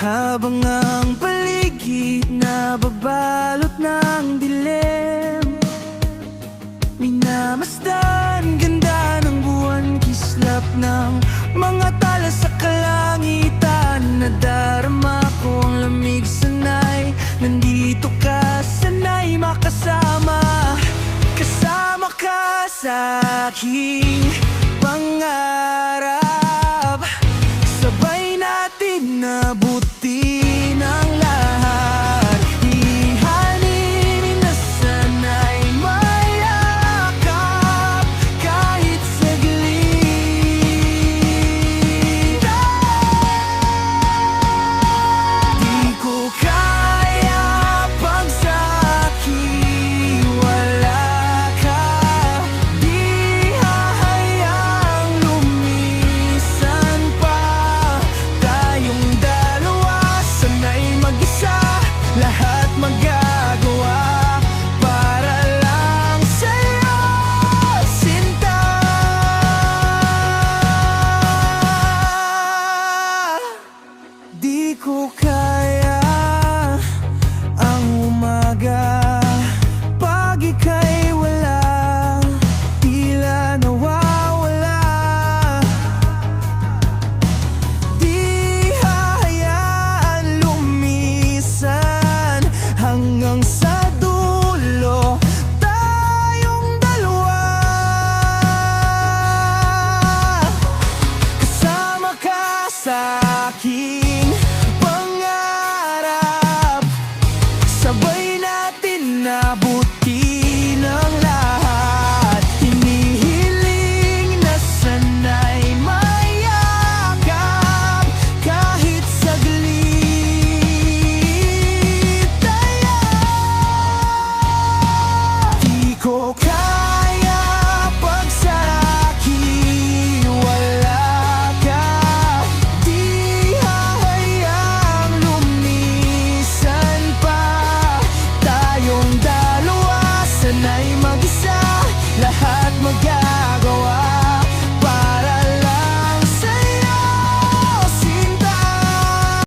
Habang ang paligid nababalot ng dilim, minamasdan ganda ng buwan, kislap ng mga tala sa kalangitan. Nadarama ko ang lamig, sanay nandito ka, sanay makasama. Kasama ka sa aking pangarap, sabay natin nabutin ang lahat. Ihanin na sana'y mayakap kahit saglit. Di ko kaya pag sa akin wala ka, di hahayang lumisan pa. Tayong dalawa, sanay mag-isa, lahat magagawa para lang sa'yo, sinta. Di ko kaya